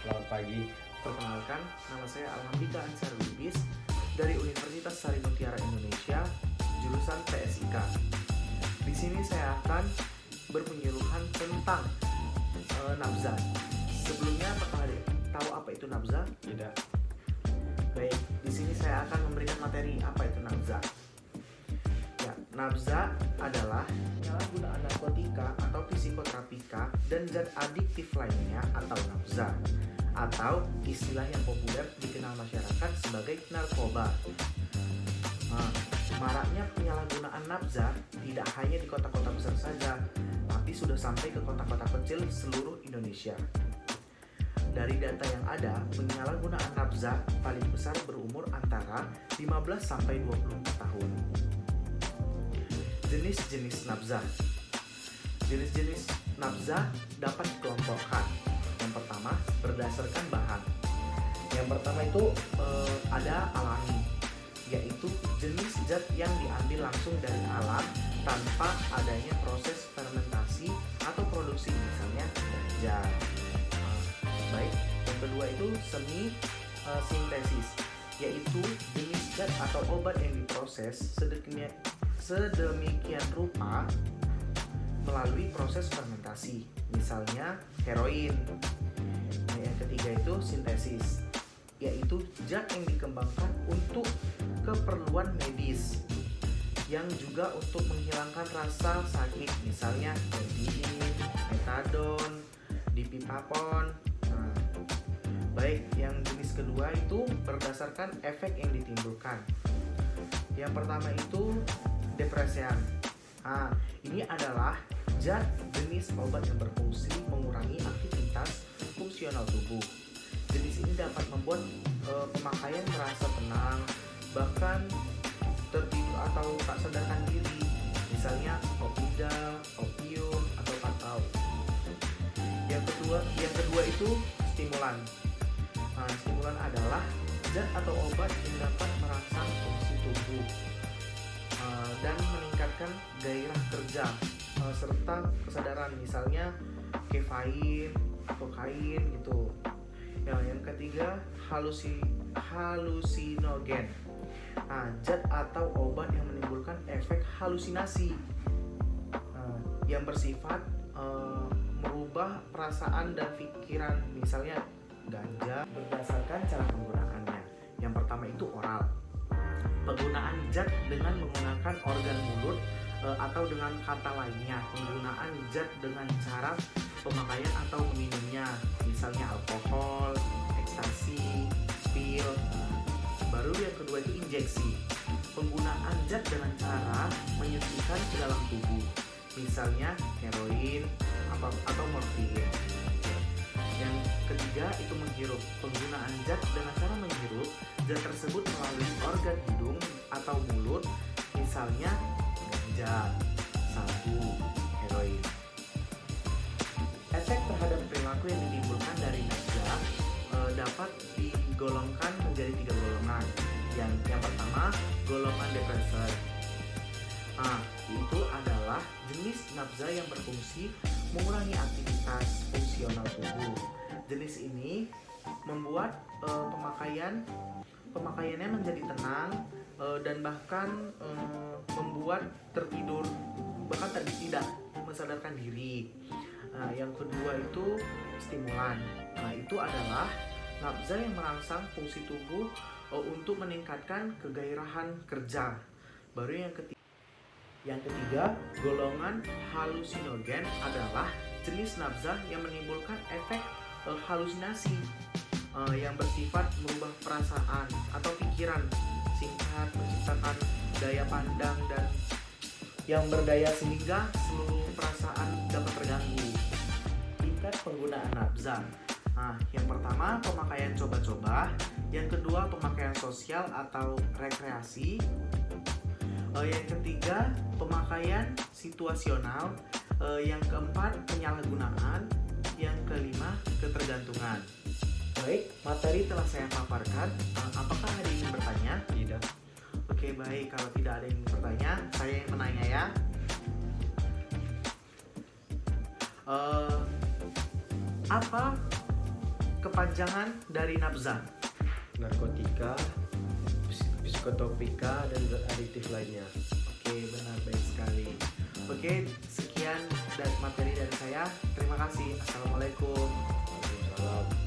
Selamat pagi. Perkenalkan, nama saya Alhamdika Ansar Lubis dari Universitas Sari Mutiara Indonesia, jurusan PSIK. Di sini saya akan berpenyuluhan tentang nabza. Sebelumnya, apakah ada tahu apa itu nabza? Tidak. Baik, di sini saya akan memberikan materi apa itu nabza. Ya, nabza adalah penyalahgunaan narkotika atau psikoterapika dan zat adiktif lainnya atau nabza, atau istilah yang populer dikenal masyarakat sebagai narkoba. Maraknya penyalahgunaan nabza tidak hanya di kota-kota besar saja, tapi sudah sampai ke kota-kota kecil seluruh Indonesia. Dari data yang ada, penyalahgunaan nabza paling besar berumur antara 15 sampai 24 tahun. Jenis-jenis nabza. Jenis-jenis nabza dapat dikelompokkan. Yang pertama, berdasarkan bahan. Yang pertama itu ada alami, yaitu jenis zat yang diambil langsung dari alam tanpa adanya proses fermentasi atau produksi, misalnya ganja. Baik, yang kedua itu semi sintesis, yaitu jenis zat atau obat yang diproses sedemikian rupa melalui proses fermentasi, misalnya heroin. Yang ketiga itu sintesis, yaitu zat yang dikembangkan untuk keperluan medis yang juga untuk menghilangkan rasa sakit, misalnya codein, metadon, dipipapon. Baik, yang jenis kedua itu berdasarkan efek yang ditimbulkan. Yang pertama itu depresan. Ini adalah zat jenis obat yang berfungsi mengurangi aktivitas fungsional tubuh. Jenis ini dapat membuat pemakaian merasa tenang, bahkan tertidur atau tak sadarkan diri, misalnya opida, opium, atau patau. Yang kedua itu stimulan. Stimulan adalah zat atau obat yang dapat merangsang fungsi tubuh dan meningkatkan gairah kerja serta kesadaran, misalnya kafein, kokain gitu. Yang ketiga halusinogen. Zat atau obat yang menimbulkan efek halusinasi yang bersifat merubah perasaan dan pikiran, misalnya ganja. Berdasarkan cara penggunaannya. Yang pertama itu oral. Penggunaan zat dengan menggunakan organ mulut atau dengan kata lainnya, penggunaan zat dengan cara pemakaian atau meminumnya, misalnya alkohol, ekstasi, pil. Baru yang kedua itu injeksi. Penggunaan zat dengan cara menyuntikkan ke dalam tubuh, misalnya heroin atau morfin. Yang ketiga itu menghirup. Penggunaan zat dengan cara menghirup zat tersebut melalui organ hidung atau mulut, misalnya ganja, sabu, heroin. Efek terhadap perilaku yang ditimbulkan dari nabza dapat digolongkan menjadi 3 golongan. Yang pertama, golongan depresan. Itu adalah jenis nabza yang berfungsi mengurangi aktivitas fungsional tubuh. Jenis ini membuat pemakaiannya menjadi tenang dan bahkan membuat tertidur, bahkan tidak mensadarkan diri. Yang kedua itu stimulan. Itu adalah nabza yang merangsang fungsi tubuh untuk meningkatkan kegairahan kerja. Baru yang ketiga, golongan halusinogen adalah jenis nabza yang menimbulkan efek halusinasi yang bersifat merubah perasaan atau pikiran, singkat menciptakan daya pandang dan yang berdaya sehingga seluruh perasaan dapat terganggu. Tingkat penggunaan nabza. Yang pertama pemakaian coba-coba, yang kedua pemakaian sosial atau rekreasi, yang ketiga pemakaian situasional, yang keempat penyalahgunaan, yang kelima ketergantungan. Baik, materi telah saya paparkan. Apakah ada yang ingin bertanya? Tidak. Oke, baik. Kalau tidak ada yang bertanya, saya yang menanya ya. Apa kepanjangan dari nafza. Narkotika, psikotropika, dan zat adiktif lainnya. Oke, benar, baik sekali. Oke, sekian dan materi dari saya. Terima kasih. Assalamualaikum. Waalaikumsalam.